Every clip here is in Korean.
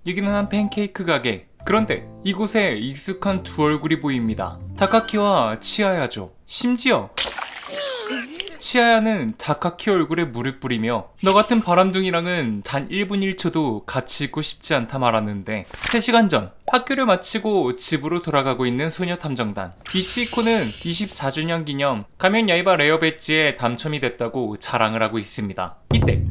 여기는 한 팬케이크 가게. 그런데 이곳에 익숙한 두 얼굴이 보입니다. 다카키와 치아야죠. 심지어 치아야는 다카키 얼굴에 물을 뿌리며 너 같은 바람둥이랑은 단 1분 1초도 같이 있고 싶지 않다 말하는데 3시간 전 학교를 마치고 집으로 돌아가고 있는 소녀탐정단. 이치히코는 24주년 기념 가면 야이바 레어 배지에 당첨이 됐다고 자랑을 하고 있습니다. 이때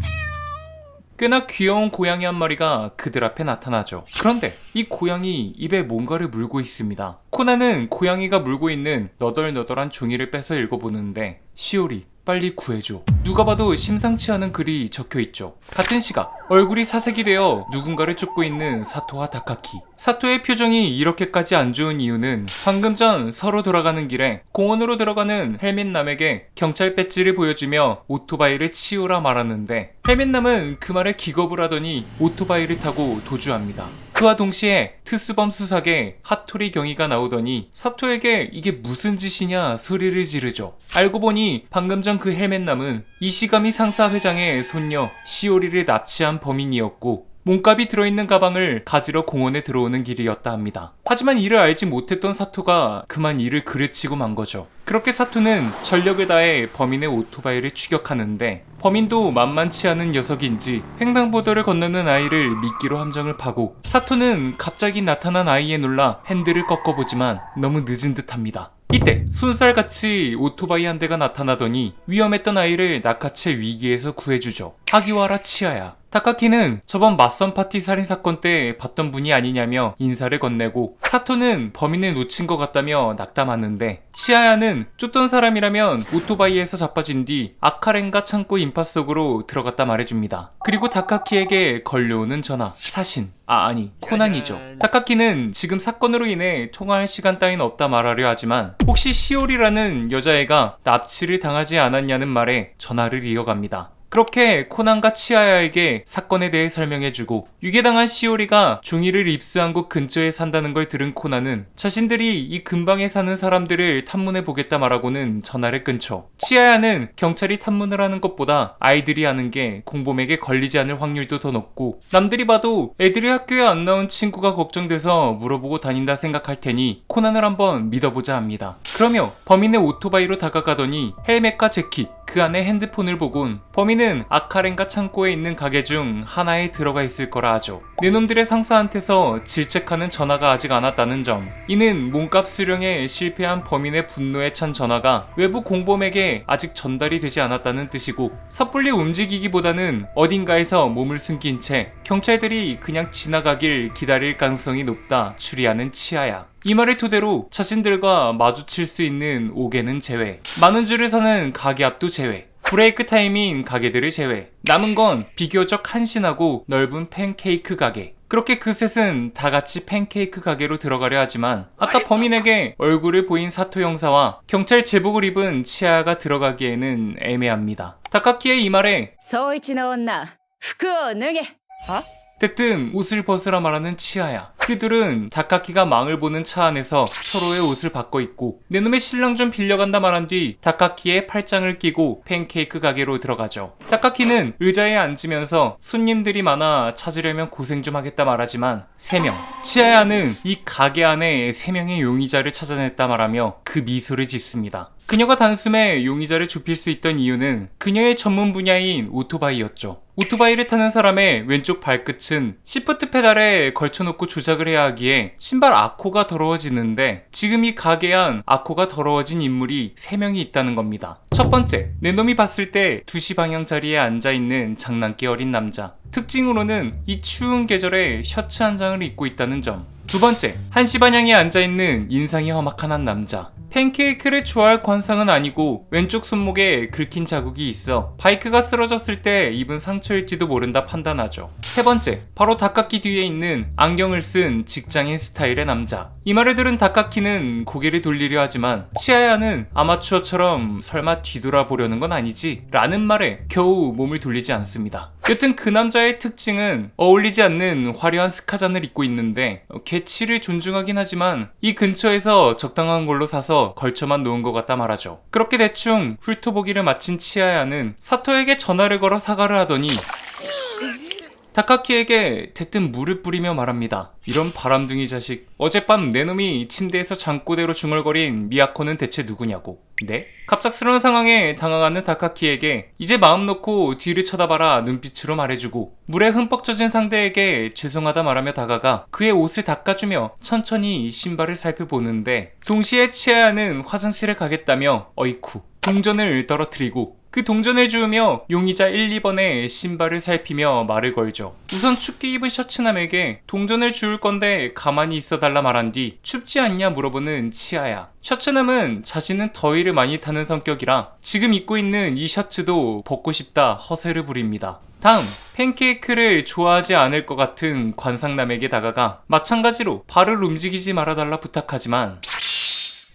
꽤나 귀여운 고양이 한 마리가 그들 앞에 나타나죠. 그런데 이 고양이 입에 뭔가를 물고 있습니다. 코나는 고양이가 물고 있는 너덜너덜한 종이를 빼서 읽어보는데 시오리 빨리 구해줘. 누가 봐도 심상치 않은 글이 적혀있죠. 같은 시각 얼굴이 사색이 되어 누군가를 쫓고 있는 사토와 다카키. 사토의 표정이 이렇게까지 안 좋은 이유는 방금 전 서로 돌아가는 길에 공원으로 들어가는 헬멧남에게 경찰 배지를 보여주며 오토바이를 치우라 말하는데 헬멧남은 그 말에 기겁을 하더니 오토바이를 타고 도주합니다. 그와 동시에 특수범 수사계 하토리 경위가 나오더니 사토에게 이게 무슨 짓이냐 소리를 지르죠. 알고 보니 방금 전 그 헬멧남은 이시가미 상사 회장의 손녀 시오리를 납치한 범인이었고 몸값이 들어있는 가방을 가지러 공원에 들어오는 길이었다 합니다. 하지만 이를 알지 못했던 사토가 그만 이를 그르치고 만 거죠. 그렇게 사토는 전력을 다해 범인의 오토바이를 추격하는데 범인도 만만치 않은 녀석인지 횡단보도를 건너는 아이를 미끼로 함정을 파고 사토는 갑자기 나타난 아이에 놀라 핸들을 꺾어보지만 너무 늦은 듯합니다. 이때 순살같이 오토바이 한 대가 나타나더니 위험했던 아이를 낚아채 위기에서 구해주죠. 하기와라 치아야. 다카키는 저번 맞선 파티 살인사건 때 봤던 분이 아니냐며 인사를 건네고 사토는 범인을 놓친 것 같다며 낙담하는데 치아야는 쫓던 사람이라면 오토바이에서 자빠진 뒤 아카렌가 창고 인파 속으로 들어갔다 말해줍니다. 그리고 다카키에게 걸려오는 전화. 사신. 아니 코난이죠. 다카키는 지금 사건으로 인해 통화할 시간 따윈 없다 말하려 하지만 혹시 시오리라는 여자애가 납치를 당하지 않았냐는 말에 전화를 이어갑니다. 그렇게 코난과 치아야에게 사건에 대해 설명해주고 유괴당한 시오리가 종이를 입수한 곳 근처에 산다는 걸 들은 코난은 자신들이 이 근방에 사는 사람들을 탐문해보겠다 말하고는 전화를 끊죠. 치아야는 경찰이 탐문을 하는 것보다 아이들이 하는 게 공범에게 걸리지 않을 확률도 더 높고 남들이 봐도 애들이 학교에 안 나온 친구가 걱정돼서 물어보고 다닌다 생각할 테니 코난을 한번 믿어보자 합니다. 그러며 범인의 오토바이로 다가가더니 헬멧과 재킷 그 안에 핸드폰을 보곤 범인은 아카렌가 창고에 있는 가게 중 하나에 들어가 있을 거라 하죠. 내놈들의 상사한테서 질책하는 전화가 아직 안 왔다는 점. 이는 몸값 수령에 실패한 범인의 분노에 찬 전화가 외부 공범에게 아직 전달이 되지 않았다는 뜻이고 섣불리 움직이기보다는 어딘가에서 몸을 숨긴 채 경찰들이 그냥 지나가길 기다릴 가능성이 높다 추리하는 치아야. 이 말을 토대로 자신들과 마주칠 수 있는 옥에는 제외, 많은 줄을 서는 가게 앞도 제외, 브레이크 타임인 가게들을 제외, 남은 건 비교적 한신하고 넓은 팬케이크 가게. 그렇게 그 셋은 다 같이 팬케이크 가게로 들어가려 하지만 아까 범인에게 얼굴을 보인 사토 형사와 경찰 제복을 입은 치아가 들어가기에는 애매합니다. 다카키의 이 말에 소이치의 언나, 服を脱げ. 대뜸 옷을 벗으라 말하는 치아야. 그들은 다카키가 망을 보는 차 안에서 서로의 옷을 바꿔 입고 내놈의 신랑 좀 빌려간다 말한 뒤 다카키의 팔짱을 끼고 팬케이크 가게로 들어가죠. 다카키는 의자에 앉으면서 손님들이 많아 찾으려면 고생 좀 하겠다 말하지만 3명. 치아야는 이 가게 안에 3명의 용의자를 찾아냈다 말하며 그 미소를 짓습니다. 그녀가 단숨에 용의자를 좁힐 수 있던 이유는 그녀의 전문 분야인 오토바이였죠. 오토바이를 타는 사람의 왼쪽 발끝은 시프트 페달에 걸쳐놓고 조작을 해야 하기에 신발 아코가 더러워지는데 지금 이 가게 안 아코가 더러워진 인물이 3명이 있다는 겁니다. 첫 번째, 내놈이 봤을 때 2시 방향 자리에 앉아있는 장난기 어린 남자. 특징으로는 이 추운 계절에 셔츠 한 장을 입고 있다는 점. 두 번째, 1시 방향에 앉아있는 인상이 험악한 한 남자. 팬케이크를 좋아할 관상은 아니고 왼쪽 손목에 긁힌 자국이 있어 바이크가 쓰러졌을 때 입은 상처일지도 모른다 판단하죠. 세 번째, 바로 다카키 뒤에 있는 안경을 쓴 직장인 스타일의 남자. 이 말을 들은 다카키는 고개를 돌리려 하지만 치아야는 아마추어처럼 설마 뒤돌아보려는 건 아니지? 라는 말에 겨우 몸을 돌리지 않습니다. 여튼 그 남자의 특징은 어울리지 않는 화려한 스카잔을 입고 있는데 개취를 존중하긴 하지만 이 근처에서 적당한 걸로 사서 걸쳐만 놓은 것 같다 말하죠. 그렇게 대충 훑어보기를 마친 치아야는 사토에게 전화를 걸어 사과를 하더니 다카키에게 대뜸 물을 뿌리며 말합니다. 이런 바람둥이 자식. 어젯밤 내 놈이 침대에서 잠꼬대로 중얼거린 미야코는 대체 누구냐고. 네? 갑작스러운 상황에 당황하는 다카키에게 이제 마음 놓고 뒤를 쳐다봐라 눈빛으로 말해주고 물에 흠뻑 젖은 상대에게 죄송하다 말하며 다가가 그의 옷을 닦아주며 천천히 신발을 살펴보는데 동시에 치아야는 화장실에 가겠다며 어이쿠 동전을 떨어뜨리고 그 동전을 주우며 용의자 1, 2번의 신발을 살피며 말을 걸죠. 우선 춥게 입은 셔츠남에게 동전을 주울 건데 가만히 있어달라 말한 뒤 춥지 않냐 물어보는 치아야. 셔츠남은 자신은 더위를 많이 타는 성격이라 지금 입고 있는 이 셔츠도 벗고 싶다 허세를 부립니다. 다음 팬케이크를 좋아하지 않을 것 같은 관상남에게 다가가 마찬가지로 발을 움직이지 말아달라 부탁하지만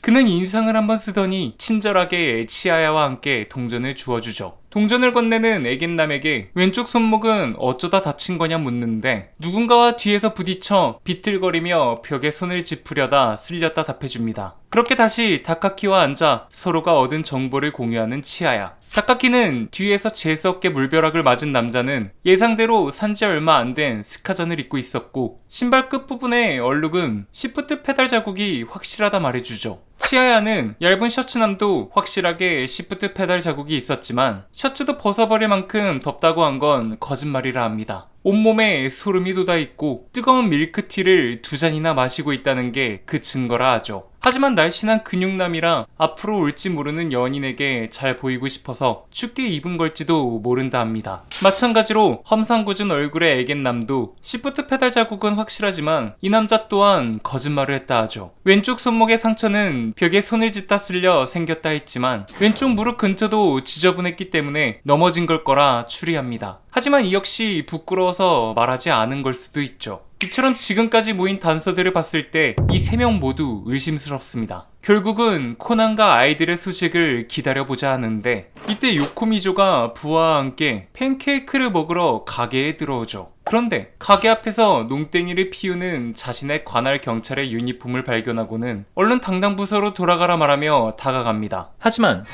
그는 인상을 한번 쓰더니 친절하게 치아야와 함께 동전을 주워주죠. 동전을 건네는 애견남에게 왼쪽 손목은 어쩌다 다친 거냐 묻는데 누군가와 뒤에서 부딪혀 비틀거리며 벽에 손을 짚으려다 쓸렸다 답해줍니다. 그렇게 다시 다카키와 앉아 서로가 얻은 정보를 공유하는 치아야. 다카키는 뒤에서 재수없게 물벼락을 맞은 남자는 예상대로 산지 얼마 안 된 스카전을 입고 있었고 신발 끝부분에 얼룩은 시프트 페달 자국이 확실하다 말해주죠. 치아야는 얇은 셔츠남도 확실하게 시프트 페달 자국이 있었지만 셔츠도 벗어버릴 만큼 덥다고 한 건 거짓말이라 합니다. 온몸에 소름이 돋아있고 뜨거운 밀크티를 2잔이나 마시고 있다는 게 그 증거라 하죠. 하지만 날씬한 근육남이라 앞으로 올지 모르는 연인에게 잘 보이고 싶어서 춥게 입은 걸지도 모른다 합니다. 마찬가지로 험상궂은 얼굴의 애견남도 시프트 페달 자국은 확실하지만 이 남자 또한 거짓말을 했다 하죠. 왼쪽 손목의 상처는 벽에 손을 짚다 쓸려 생겼다 했지만 왼쪽 무릎 근처도 지저분했기 때문에 넘어진 걸 거라 추리합니다. 하지만 이 역시 부끄러워서 말하지 않은 걸 수도 있죠. 이처럼 지금까지 모인 단서들을 봤을 때 이 3명 모두 의심스럽습니다. 결국은 코난과 아이들의 소식을 기다려보자 하는데 이때 요코미조가 부하와 함께 팬케이크를 먹으러 가게에 들어오죠. 그런데 가게 앞에서 농땡이를 피우는 자신의 관할 경찰의 유니폼을 발견하고는 얼른 당당 부서로 돌아가라 말하며 다가갑니다. 하지만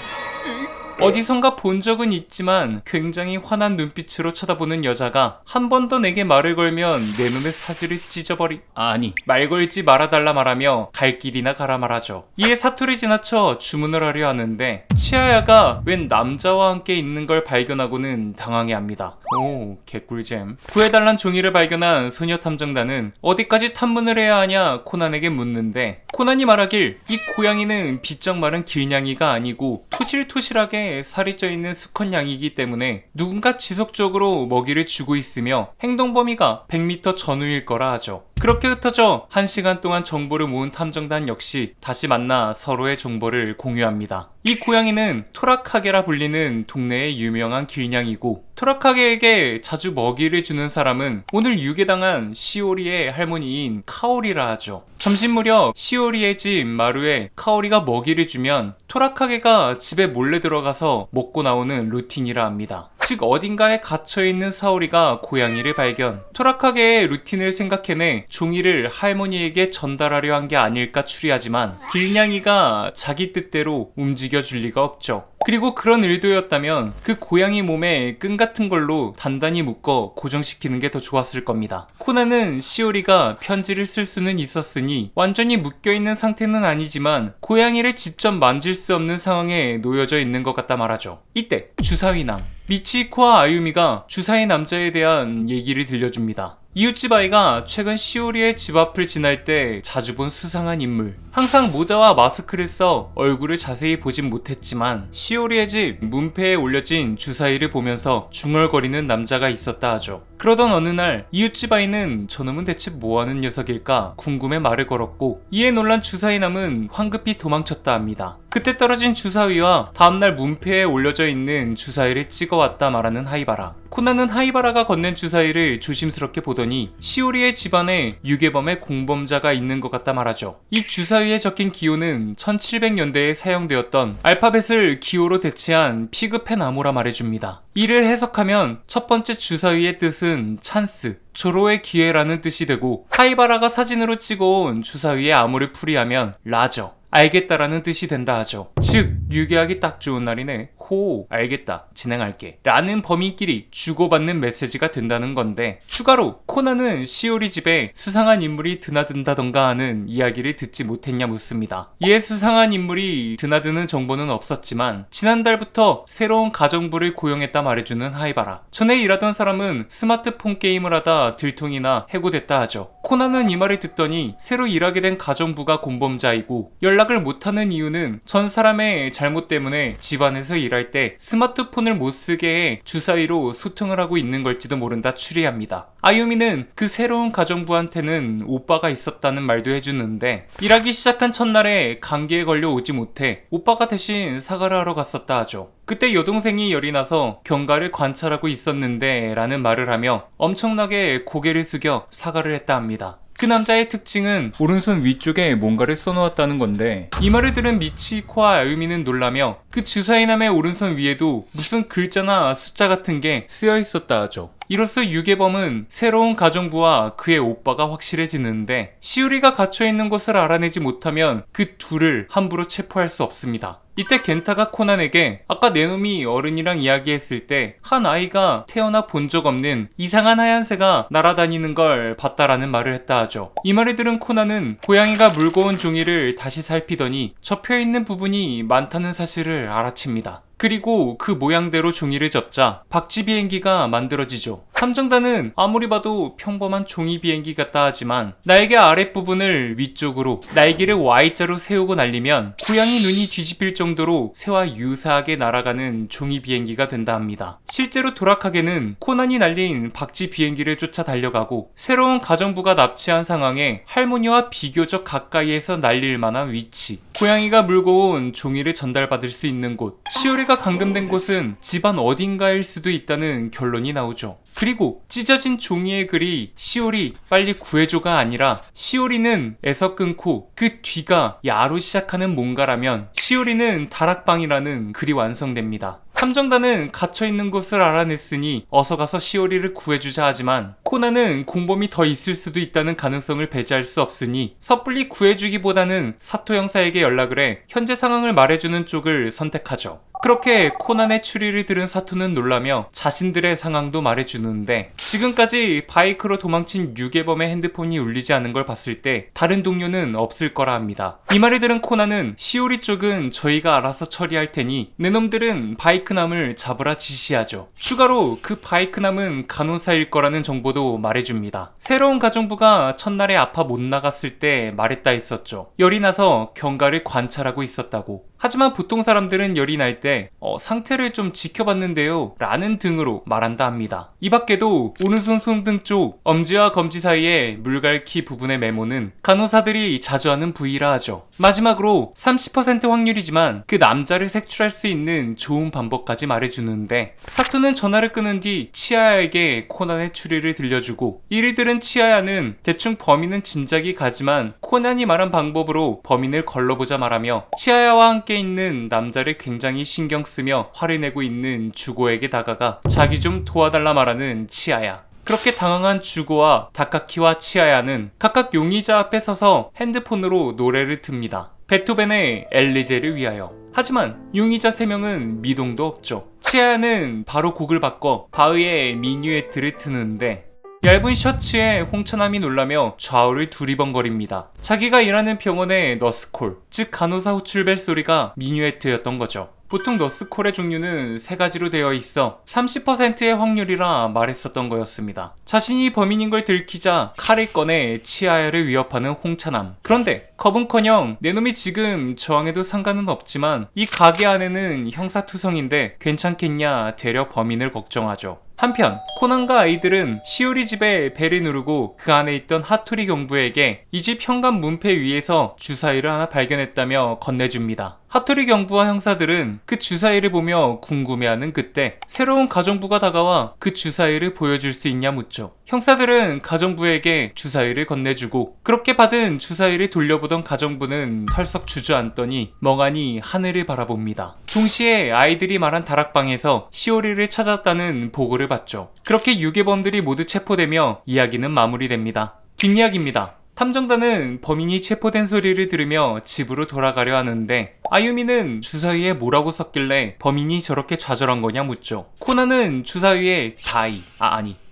어디선가 본 적은 있지만 굉장히 화난 눈빛으로 쳐다보는 여자가 한 번 더 내게 말을 걸면 내 놈의 사지를 찢어버리... 아니 말 걸지 말아달라 말하며 갈 길이나 가라 말하죠. 이에 사토를 지나쳐 주문을 하려 하는데 치아야가 웬 남자와 함께 있는 걸 발견하고는 당황해합니다. 오 개꿀잼. 구해달란 종이를 발견한 소녀탐정단은 어디까지 탐문을 해야 하냐 코난에게 묻는데 코난이 말하길 이 고양이는 비쩍 마른 길냥이가 아니고 토실토실하게 살이 쪄있는 수컷 양이기 때문에 누군가 지속적으로 먹이를 주고 있으며 행동 범위가 100m 전후일 거라 하죠. 그렇게 흩어져 1시간 동안 정보를 모은 탐정단 역시 다시 만나 서로의 정보를 공유합니다. 이 고양이는 토라카게라 불리는 동네의 유명한 길냥이고 토라카게에게 자주 먹이를 주는 사람은 오늘 유괴당한 시오리의 할머니인 카오리라 하죠. 점심 무렵 시오리의 집 마루에 카오리가 먹이를 주면 토라카게가 집에 몰래 들어가서 먹고 나오는 루틴이라 합니다. 즉 어딘가에 갇혀있는 사오리가 고양이를 발견, 토라카게의 루틴을 생각해내 종이를 할머니에게 전달하려 한 게 아닐까 추리하지만 길냥이가 자기 뜻대로 움직여줄 리가 없죠. 그리고 그런 의도였다면 그 고양이 몸에 끈 같은 걸로 단단히 묶어 고정시키는 게 더 좋았을 겁니다. 코난은 시오리가 편지를 쓸 수는 있었으니 완전히 묶여있는 상태는 아니지만 고양이를 직접 만질 수 없는 상황에 놓여져 있는 것 같다 말하죠. 이때 주사위남 미치코와 아유미가 주사위 남자에 대한 얘기를 들려줍니다. 이웃집 아이가 최근 시오리의 집 앞을 지날 때 자주 본 수상한 인물. 항상 모자와 마스크를 써 얼굴을 자세히 보진 못했지만 시오리의 집 문패에 올려진 주사위를 보면서 중얼거리는 남자가 있었다 하죠. 그러던 어느 날 이웃집 아이는 저놈은 대체 뭐하는 녀석일까 궁금해 말을 걸었고 이에 놀란 주사위남은 황급히 도망쳤다 합니다. 그때 떨어진 주사위와 다음날 문패에 올려져 있는 주사위를 찍어왔다 말하는 하이바라. 코난은 하이바라가 건넨 주사위를 조심스럽게 보더니 시오리의 집안에 유괴범의 공범자가 있는 것 같다 말하죠. 이 주사위에 적힌 기호는 1700년대에 사용되었던 알파벳을 기호로 대체한 피그펜 암호라 말해줍니다. 이를 해석하면 첫 번째 주사위의 뜻은 찬스, 조로의 기회라는 뜻이 되고, 하이바라가 사진으로 찍어온 주사위에 암호를 풀이하면 라저, 알겠다라는 뜻이 된다 하죠. 즉, 유기하기 딱 좋은 날이네. 호, 알겠다, 진행할게 라는 범인끼리 주고받는 메시지가 된다는 건데, 추가로 코난은 시오리 집에 수상한 인물이 드나든다던가 하는 이야기를 듣지 못했냐 묻습니다. 이에 수상한 인물이 드나드는 정보는 없었지만 지난달부터 새로운 가정부를 고용했다 말해주는 하이바라. 전에 일하던 사람은 스마트폰 게임을 하다 들통이나 해고됐다 하죠. 코난은 이 말을 듣더니 새로 일하게 된 가정부가 공범자이고, 연락을 못하는 이유는 전 사람의 잘못 때문에 집안에서 일할 때 스마트폰을 못 쓰게 해 주사위로 소통을 하고 있는 걸지도 모른다 추리합니다. 아유미는 그 새로운 가정부한테는 오빠가 있었다는 말도 해주는데, 일하기 시작한 첫날에 감기에 걸려 오지 못해 오빠가 대신 사과를 하러 갔었다 하죠. 그때 여동생이 열이 나서 경과를 관찰하고 있었는데 라는 말을 하며 엄청나게 고개를 숙여 사과를 했다 합니다. 그 남자의 특징은 오른손 위쪽에 뭔가를 써놓았다는 건데, 이 말을 들은 미치코와 아유미는 놀라며 그 주사위남의 오른손 위에도 무슨 글자나 숫자 같은 게 쓰여 있었다 하죠. 이로써 유괴범은 새로운 가정부와 그의 오빠가 확실해지는데, 시우리가 갇혀있는 곳을 알아내지 못하면 그 둘을 함부로 체포할 수 없습니다. 이때 겐타가 코난에게 아까 내 놈이 어른이랑 이야기했을 때 한 아이가 태어나 본 적 없는 이상한 하얀 새가 날아다니는 걸 봤다라는 말을 했다 하죠. 이 말을 들은 코난은 고양이가 물고 온 종이를 다시 살피더니 접혀있는 부분이 많다는 사실을 알아챕니다. 그리고 그 모양대로 종이를 접자 박쥐 비행기가 만들어지죠. 탐정단은 아무리 봐도 평범한 종이 비행기 같다 하지만 날개 아랫부분을 위쪽으로 날개를 Y자로 세우고 날리면 고양이 눈이 뒤집힐 정도로 새와 유사하게 날아가는 종이 비행기가 된다 합니다. 실제로 도라카게는 코난이 날린 박쥐 비행기를 쫓아 달려가고, 새로운 가정부가 납치한 상황에 할머니와 비교적 가까이에서 날릴 만한 위치, 고양이가 물고 온 종이를 전달받을 수 있는 곳, 시오리가 감금된 곳은 집안 어딘가일 수도 있다는 결론이 나오죠. 그리고 찢어진 종이의 글이 시오리 빨리 구해줘가 아니라 시오리는 에서 끊고 그 뒤가 야로 시작하는 뭔가라면 시오리는 다락방이라는 글이 완성됩니다. 탐정단은 갇혀있는 곳을 알아냈으니 어서 가서 시오리를 구해주자 하지만, 코난은 공범이 더 있을 수도 있다는 가능성을 배제할 수 없으니 섣불리 구해주기보다는 사토 형사에게 연락을 해 현재 상황을 말해주는 쪽을 선택하죠. 그렇게 코난의 추리를 들은 사토는 놀라며 자신들의 상황도 말해주는데, 지금까지 바이크로 도망친 유괴범의 핸드폰이 울리지 않은 걸 봤을 때 다른 동료는 없을 거라 합니다. 이 말을 들은 코난은 시오리 쪽은 저희가 알아서 처리할 테니 내놈들은 바이크남을 잡으라 지시하죠. 추가로 그 바이크남은 간호사일 거라는 정보도 말해줍니다. 새로운 가정부가 첫날에 아파 못 나갔을 때 말했다 했었죠. 열이 나서 경과를 관찰하고 있었다고. 하지만 보통 사람들은 열이 날 때 상태를 좀 지켜봤는데요 라는 등으로 말한다 합니다. 이 밖에도 오른손 손등 쪽 엄지와 검지 사이에 물갈퀴 부분의 메모는 간호사들이 자주 하는 부위라 하죠. 마지막으로 30% 확률이지만 그 남자를 색출할 수 있는 좋은 방법까지 말해주는데, 사토는 전화를 끊은 뒤 치아야에게 코난의 추리를 들려주고, 이를 들은 치아야는 대충 범인은 짐작이 가지만 코난이 말한 방법으로 범인을 걸러보자 말하며 치아야와 함께 있는 남자를 굉장히 신경 쓰며 화를 내고 있는 주고에게 다가가 자기 좀 도와달라 말하는 치아야. 그렇게 당황한 주고와 다카키와 치아야는 각각 용의자 앞에 서서 핸드폰으로 노래를 틉니다. 베토벤의 엘리제를 위하여. 하지만 용의자 3명은 미동도 없죠. 치아야는 바로 곡을 바꿔 바흐의 미뉴에트를 트는데, 얇은 셔츠에 홍천함이 놀라며 좌우를 두리번거립니다. 자기가 일하는 병원의 너스콜, 즉 간호사 호출벨 소리가 미뉴에트였던 거죠. 보통 너스콜의 종류는 3가지로 되어 있어 30%의 확률이라 말했었던 거였습니다. 자신이 범인인 걸 들키자 칼을 꺼내 치아야를 위협하는 홍차남. 그런데 겁은커녕 내 놈이 지금 저항해도 상관은 없지만 이 가게 안에는 형사투성인데 괜찮겠냐 되려 범인을 걱정하죠. 한편 코난과 아이들은 시오리 집에 벨을 누르고 그 안에 있던 하토리 경부에게 이 집 현관 문패 위에서 주사위를 하나 발견했다며 건네줍니다. 하토리 경부와 형사들은 그 주사위를 보며 궁금해하는 그때 새로운 가정부가 다가와 그 주사위를 보여줄 수 있냐 묻죠. 형사들은 가정부에게 주사위를 건네주고 그렇게 받은 주사위를 돌려보던 가정부는 털썩 주저앉더니 멍하니 하늘을 바라봅니다. 동시에 아이들이 말한 다락방에서 시오리를 찾았다는 보고를 받죠. 그렇게 유괴범들이 모두 체포되며 이야기는 마무리됩니다. 뒷이야기입니다. 탐정단은 범인이 체포된 소리를 들으며 집으로 돌아가려 하는데 아유미는 주사위에 뭐라고 썼길래 범인이 저렇게 좌절한 거냐 묻죠. 코난은 주사위에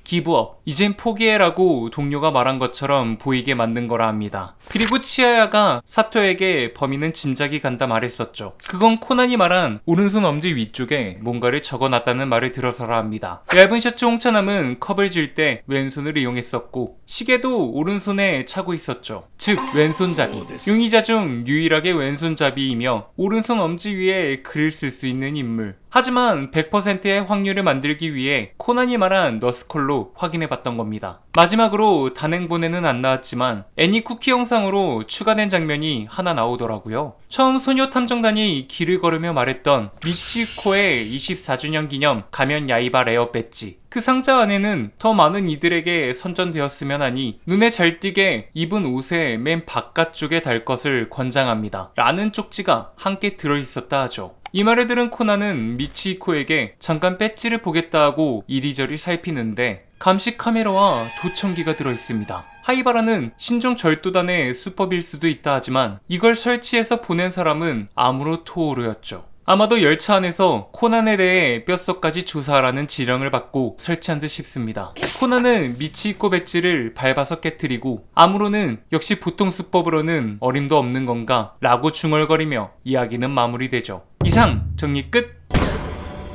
기브업, 이젠 포기해라고 동료가 말한 것처럼 보이게 만든 거라 합니다. 그리고 치아야가 사토에게 범인은 짐작이 간다 말했었죠. 그건 코난이 말한 오른손 엄지 위쪽에 뭔가를 적어놨다는 말을 들어서라 합니다. 얇은 셔츠 홍차남은 컵을 쥘 때 왼손을 이용했었고 시계도 오른손에 차고 있었죠. 즉 왼손잡이. 용의자 중 유일하게 왼손잡이이며 오른손 엄지 위에 글을 쓸 수 있는 인물. 하지만 100%의 확률을 만들기 위해 코난이 말한 너스콜로 확인해봤던 겁니다. 마지막으로 단행본에는 안 나왔지만 애니 쿠키 영상으로 추가된 장면이 하나 나오더라고요. 처음 소녀 탐정단이 길을 걸으며 말했던 미치코의 24주년 기념 가면 야이바 레어 배지. 그 상자 안에는 더 많은 이들에게 선전되었으면 하니 눈에 잘 띄게 입은 옷의 맨 바깥쪽에 달 것을 권장합니다. 라는 쪽지가 함께 들어있었다 하죠. 이 말을 들은 코난은 미치코에게 잠깐 배지를 보겠다 하고 이리저리 살피는데 감시 카메라와 도청기가 들어있습니다. 하이바라는 신종절도단의 수법일 수도 있다 하지만 이걸 설치해서 보낸 사람은 아무로 토오르였죠. 아마도 열차 안에서 코난에 대해 뼛속까지 조사하라는 지령을 받고 설치한 듯 싶습니다. 코난은 미치코 배지를 밟아서 깨트리고 아무로는 역시 보통 수법으로는 어림도 없는 건가 라고 중얼거리며 이야기는 마무리되죠. 이상 정리 끝!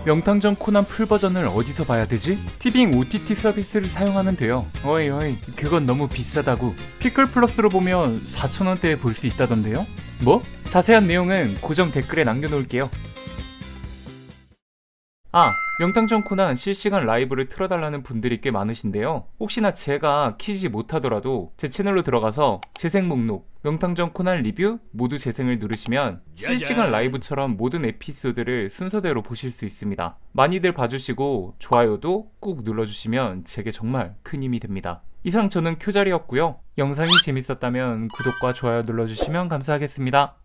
명탐정 코난 풀버전을 어디서 봐야 되지? 티빙 OTT 서비스를 사용하면 돼요. 어이 그건 너무 비싸다고. 피클 플러스로 보면 4,000원대에 볼 수 있다던데요? 뭐? 자세한 내용은 고정 댓글에 남겨놓을게요. 명탐정 코난 실시간 라이브를 틀어달라는 분들이 꽤 많으신데요. 혹시나 제가 키지 못하더라도 제 채널로 들어가서 재생 목록 명탐정 코난 리뷰 모두 재생을 누르시면 실시간 라이브처럼 모든 에피소드를 순서대로 보실 수 있습니다. 많이들 봐주시고 좋아요도 꾹 눌러주시면 제게 정말 큰 힘이 됩니다. 이상 저는 쿄자리였고요. 영상이 재밌었다면 구독과 좋아요 눌러주시면 감사하겠습니다.